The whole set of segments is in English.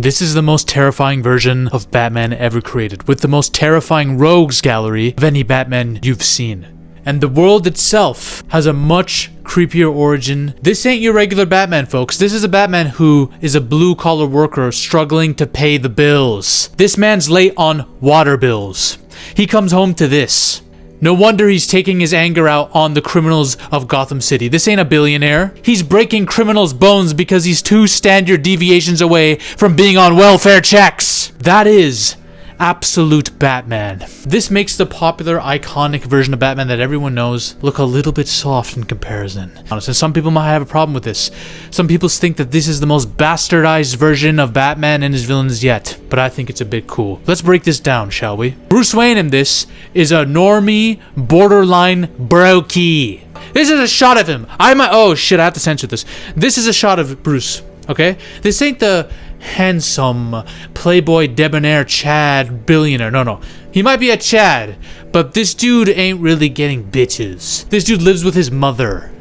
This is the most terrifying version of Batman ever created, with the most terrifying rogues gallery of any Batman you've seen. And the world itself has a much creepier origin. This ain't your regular Batman, folks. This is a Batman who is a blue-collar worker struggling to pay the bills. This man's late on water bills. He comes home to this. No wonder he's taking his anger out on the criminals of Gotham City. This ain't a billionaire. He's breaking criminals' bones because he's 2 standard deviations away from being on welfare checks. That is absolute Batman. This makes the popular, iconic version of Batman that everyone knows look a little bit soft in comparison. Honestly, some people might have a problem with this. Some people think that this is the most bastardized version of Batman and his villains yet, but I think it's a bit cool. Let's break this down, shall we? Bruce Wayne in this is a normie, borderline brokey. This is a shot of him. Oh shit, I have to censor this. This is a shot of Bruce, okay? This ain't the handsome, playboy, debonair Chad billionaire. No. He might be a Chad, but this dude ain't really getting bitches. This dude lives with his mother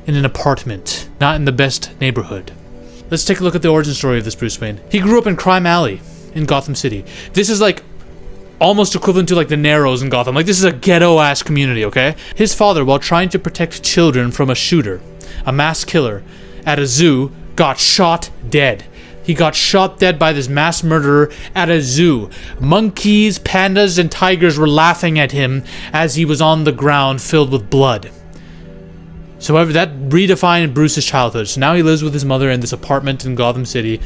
in an apartment, not in the best neighborhood. Let's take a look at the origin story of this Bruce Wayne. He grew up in Crime Alley in Gotham City. This is like almost equivalent to like the Narrows in Gotham. Like, this is a ghetto-ass community, okay? His father, while trying to protect children from a shooter, a mass killer, at a zoo, got shot dead. He got shot dead by this mass murderer at a zoo. Monkeys, pandas, and tigers were laughing at him as he was on the ground filled with blood. So that redefined Bruce's childhood. So now he lives with his mother in this apartment in Gotham City,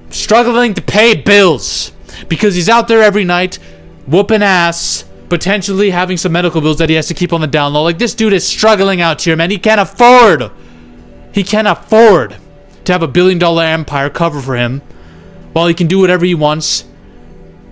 struggling to pay bills because he's out there every night whooping ass, potentially having some medical bills that he has to keep on the down low. Like, this dude is struggling out here, man. He can't afford to have a $1 billion empire cover for him while he can do whatever he wants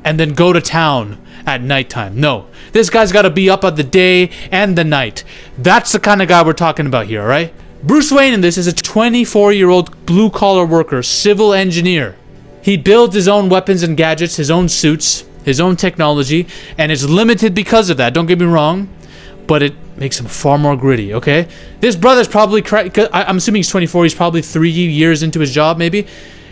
and then go to town at nighttime. No, this guy's got to be up at the day and the night. That's the kind of guy we're talking about here, all right? Bruce Wayne in this is a 24-year-old blue-collar worker, civil engineer. He builds his own weapons and gadgets, his own suits, his own technology, and is limited because of that. Don't get me wrong, but it makes him far more gritty, okay? This brother's probably I'm assuming he's 24. He's probably 3 years into his job, maybe.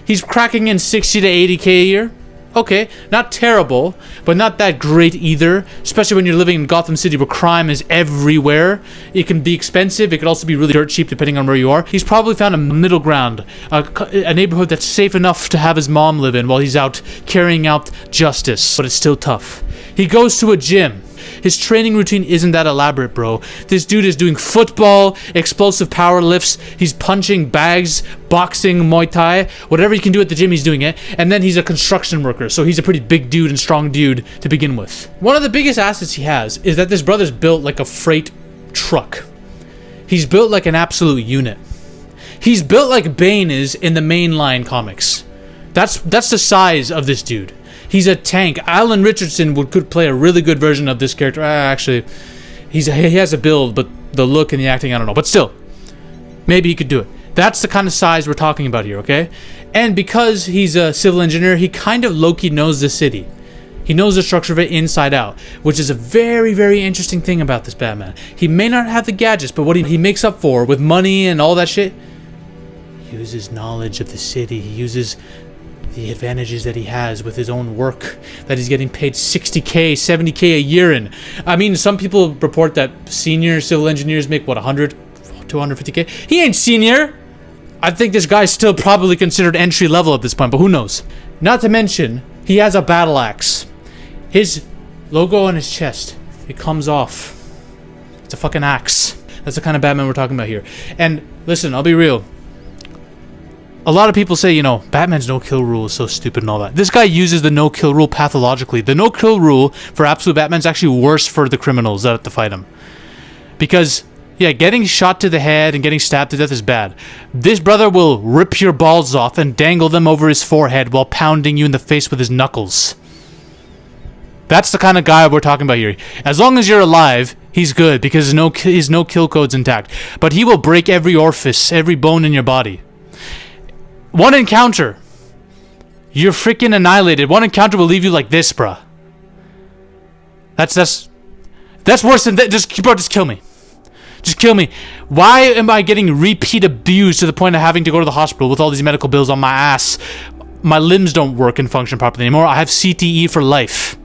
He's cracking in 60 to 80K a year. Okay, not terrible, but not that great either, especially when you're living in Gotham City where crime is everywhere. It can be expensive. It could also be really dirt cheap depending on where you are. He's probably found a middle ground, a neighborhood that's safe enough to have his mom live in while he's out carrying out justice, but it's still tough. He goes to a gym. His training routine isn't that elaborate, bro. This dude is doing football, explosive power lifts. He's punching bags, boxing, Muay Thai. Whatever he can do at the gym, he's doing it. And then he's a construction worker, so he's a pretty big dude and strong dude to begin with. One of the biggest assets he has is that this brother's built like a freight truck. He's built like an absolute unit. He's built like Bane is in the mainline comics. That's the size of this dude. He's a tank. Alan Richardson could play a really good version of this character. Actually, he has a build, but the look and the acting, I don't know. But still, maybe he could do it. That's the kind of size we're talking about here, okay? And because he's a civil engineer, he kind of low-key knows the city. He knows the structure of it inside out, which is a very, very interesting thing about this Batman. He may not have the gadgets, but what he makes up for with money and all that shit, he uses knowledge of the city. He uses the advantages that he has with his own work that he's getting paid 60K, 70K a year in. I mean, some people report that senior civil engineers make, what, 100, 250K? He ain't senior! I think this guy's still probably considered entry level at this point, but who knows? Not to mention, he has a battle axe. His logo on his chest, it comes off. It's a fucking axe. That's the kind of Batman we're talking about here. And listen, I'll be real. A lot of people say, you know, Batman's no-kill rule is so stupid and all that. This guy uses the no-kill rule pathologically. The no-kill rule for absolute Batman's actually worse for the criminals that have to fight him. Because, yeah, getting shot to the head and getting stabbed to death is bad. This brother will rip your balls off and dangle them over his forehead while pounding you in the face with his knuckles. That's the kind of guy we're talking about here. As long as you're alive, he's good because his no-kill code's intact. But he will break every orifice, every bone in your body. One encounter, you're freaking annihilated. One encounter will leave you like this, bruh. That's worse than that. Just kill me. Just kill me. Why am I getting repeat abused to the point of having to go to the hospital with all these medical bills on my ass? my limbs don't work and function properly anymore. I have CTE for life.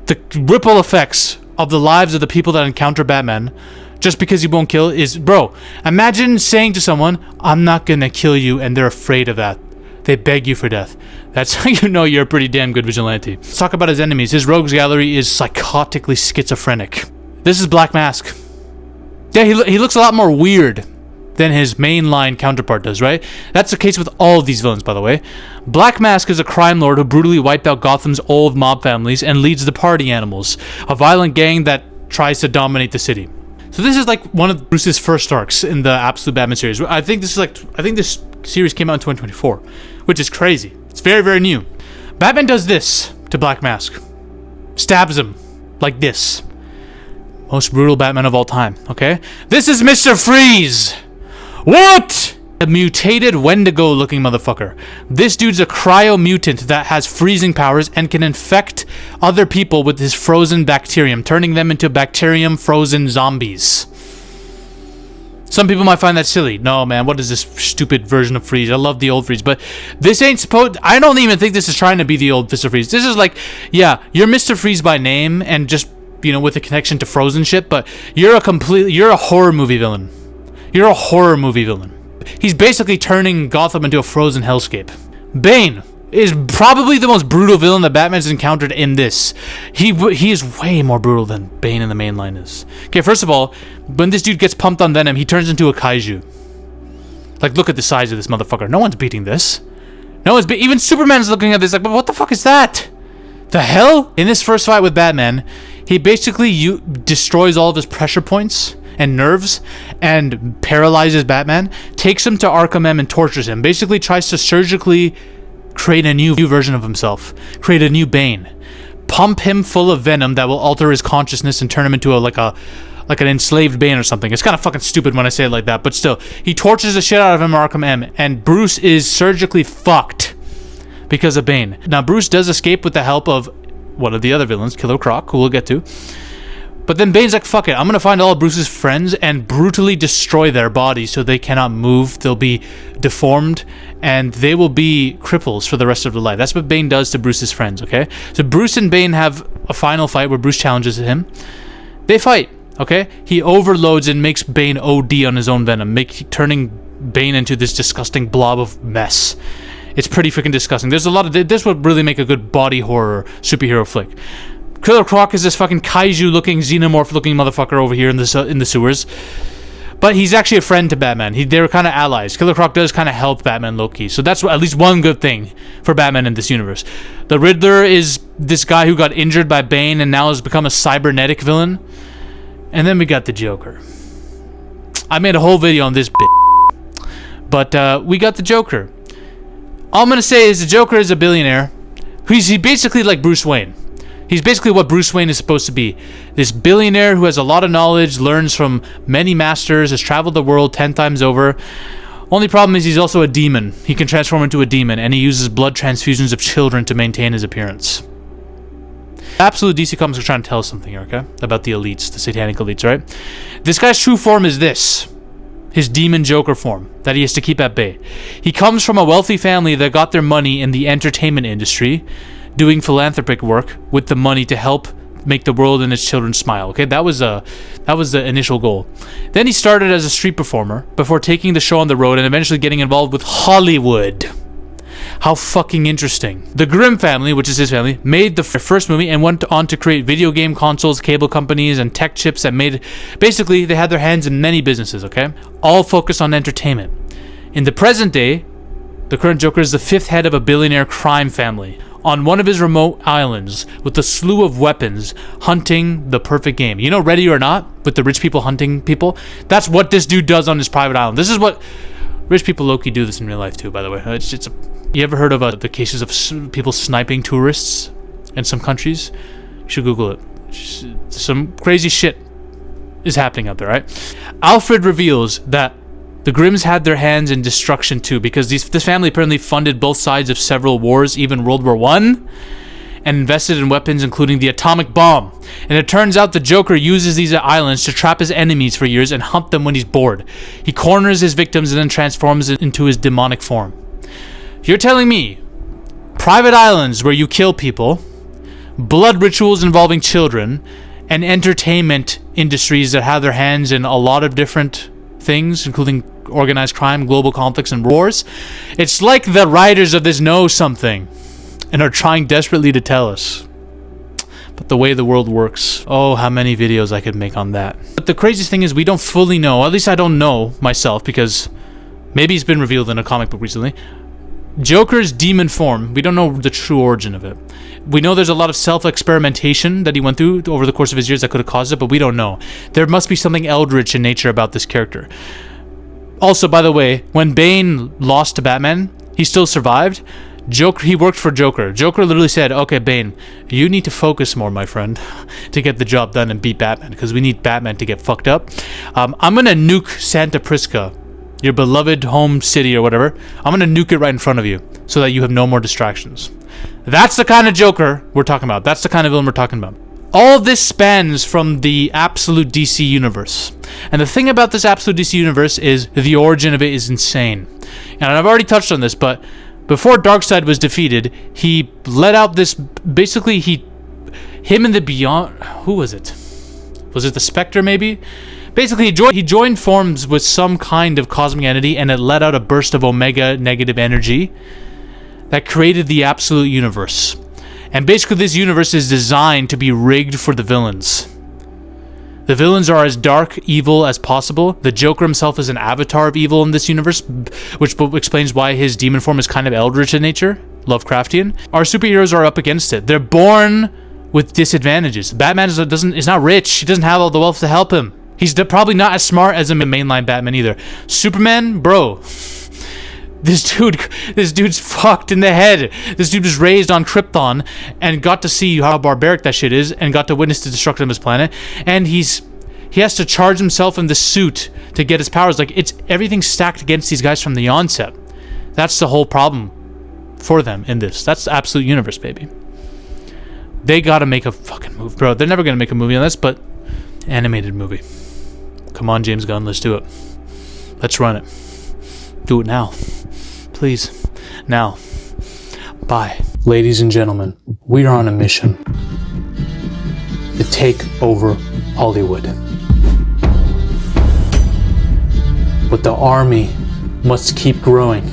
The ripple effects of the lives of the people that encounter Batman, just because he won't kill, is... Bro, imagine saying to someone, I'm not gonna kill you, and they're afraid of that. They beg you for death. That's how you know you're a pretty damn good vigilante. Let's talk about his enemies. His rogues gallery is psychotically schizophrenic. This is Black Mask. Yeah, he looks a lot more weird than his mainline counterpart does, right? That's the case with all of these villains, by the way. Black Mask is a crime lord who brutally wiped out Gotham's old mob families and leads the Party Animals, a violent gang that tries to dominate the city. So this is like one of Bruce's first arcs in the Absolute Batman series. I think this series came out in 2024, which is crazy. It's very, very new. Batman does this to Black Mask. Stabs him like this. Most brutal Batman of all time, okay? This is Mr. Freeze! What? A mutated Wendigo-looking motherfucker. This dude's a cryo-mutant that has freezing powers and can infect other people with his frozen bacterium, turning them into bacterium-frozen zombies. Some people might find that silly. No, man, what is this stupid version of Freeze? I love the old Freeze, but this ain't supposed... I don't even think this is trying to be the old Mr. Freeze. This is like, yeah, you're Mr. Freeze by name and just, you know, with a connection to Frozen shit, but you're a horror movie villain. You're a horror movie villain. He's basically turning Gotham into a frozen hellscape. Bane is probably the most brutal villain that Batman's encountered in this. He is way more brutal than Bane in the main line is. Okay, first of all, when this dude gets pumped on venom, he turns into a kaiju. Like, look at the size of this motherfucker. No one's beating this. Even Superman's looking at this like, but what the fuck is that? The hell? In this first fight with Batman, he basically destroys all of his pressure points and nerves and paralyzes Batman, takes him to Arkham M and tortures him. Basically tries to surgically create a new version of himself, create a new Bane, pump him full of venom that will alter his consciousness and turn him into like an enslaved Bane or something. It's kind of fucking stupid when I say it like that, but still, he tortures the shit out of him in Arkham M, and Bruce is surgically fucked because of Bane. Now, Bruce does escape with the help of one of the other villains, Killer Croc, who we'll get to. But then Bane's like, fuck it, I'm gonna find all of Bruce's friends and brutally destroy their bodies so they cannot move, they'll be deformed, and they will be cripples for the rest of their life. That's what Bane does to Bruce's friends, okay? So Bruce and Bane have a final fight where Bruce challenges him. They fight, okay? He overloads and makes Bane OD on his own venom, turning Bane into this disgusting blob of mess. It's pretty freaking disgusting. There's a lot of... This would really make a good body horror superhero flick. Killer Croc is this fucking kaiju-looking, xenomorph-looking motherfucker over here in the sewers. But he's actually a friend to Batman. They were kind of allies. Killer Croc does kind of help Batman low-key. So that's at least one good thing for Batman in this universe. The Riddler is this guy who got injured by Bane and now has become a cybernetic villain. And then we got the Joker. I made a whole video on this bit. But we got the Joker. All I'm going to say is the Joker is a billionaire. He's basically like Bruce Wayne. He's basically what Bruce Wayne is supposed to be. This billionaire who has a lot of knowledge, learns from many masters, has traveled the world 10 times over. Only problem is he's also a demon. He can transform into a demon, and he uses blood transfusions of children to maintain his appearance. Absolute DC Comics are trying to tell us something here, okay? About the elites, the satanic elites, right? This guy's true form is this. His demon Joker form that he has to keep at bay. He comes from a wealthy family that got their money in the entertainment industry, doing philanthropic work with the money to help make the world and its children smile. Okay, that was the initial goal. Then he started as a street performer before taking the show on the road and eventually getting involved with Hollywood. How fucking interesting. The Grimm family, which is his family, made the first movie and went on to create video game consoles, cable companies, and tech chips that made... Basically, they had their hands in many businesses, okay? All focused on entertainment. In the present day, the current Joker is the fifth head of a billionaire crime family on one of his remote islands with a slew of weapons hunting the perfect game. You know Ready or Not? With the rich people hunting people? That's what this dude does on his private island. This is what... Rich people low-key do this in real life too, by the way. You ever heard of the cases of people sniping tourists in some countries? You should Google it. Some crazy shit is happening out there, right? Alfred reveals that the Grimms had their hands in destruction too, because this family apparently funded both sides of several wars, even World War I, and invested in weapons including the atomic bomb. And it turns out the Joker uses these islands to trap his enemies for years and hunt them when he's bored. He corners his victims and then transforms into his demonic form. You're telling me private islands where you kill people, blood rituals involving children, and entertainment industries that have their hands in a lot of different things, including organized crime, global conflicts, and wars. It's like the writers of this know something and are trying desperately to tell us. But the way the world works, oh, how many videos I could make on that. But the craziest thing is we don't fully know, at least I don't know myself, because maybe it's been revealed in a comic book recently. Joker's demon form, we don't know the true origin of it. We know there's a lot of self-experimentation that he went through over the course of his years that could have caused it, but we don't know. There must be something eldritch in nature about this character. Also, by the way, when Bane lost to Batman, he still survived. He worked for Joker. Joker literally said, okay, Bane, you need to focus more, my friend, to get the job done and beat Batman, because we need Batman to get fucked up. I'm gonna nuke Santa Prisca, your beloved home city or whatever. I'm gonna nuke it right in front of you so that you have no more distractions. That's the kind of Joker we're talking about. That's the kind of villain we're talking about. All of this spans from the absolute DC universe. And the thing about this absolute DC universe is the origin of it is insane. And I've already touched on this, but before Darkseid was defeated, he let out this, basically him and the Beyond, who was it? Was it the Spectre maybe? Basically, he joined forms with some kind of cosmic entity, and it let out a burst of Omega negative energy that created the absolute universe. And basically this universe is designed to be rigged for the villains. The villains are as dark, evil as possible. The Joker himself is an avatar of evil in this universe, which explains why his demon form is kind of eldritch in nature, Lovecraftian. Our superheroes are up against it. They're born with disadvantages. Batman is not rich. He doesn't have all the wealth to help him. He's probably not as smart as a mainline Batman either. Superman, bro. This dude's fucked in the head. This dude was raised on Krypton and got to see how barbaric that shit is and got to witness the destruction of his planet. And he has to charge himself in the suit to get his powers. Like, it's everything stacked against these guys from the onset. That's the whole problem for them in this. That's the absolute universe, baby. They gotta make a fucking movie, bro. They're never gonna make a movie on this, but animated movie. Come on, James Gunn, let's do it. Let's run it. Do it now. Please. Now. Bye. Ladies and gentlemen, we are on a mission to take over Hollywood. But the army must keep growing.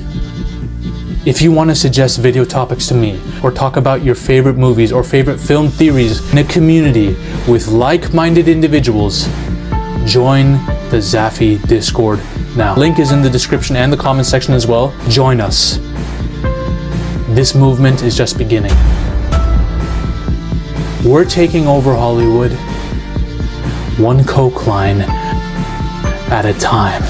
If you want to suggest video topics to me, or talk about your favorite movies or favorite film theories in a community with like-minded individuals, join the Zafy Discord now. Link is in the description and the comment section as well. Join us. This movement is just beginning. We're taking over Hollywood, one coke line at a time.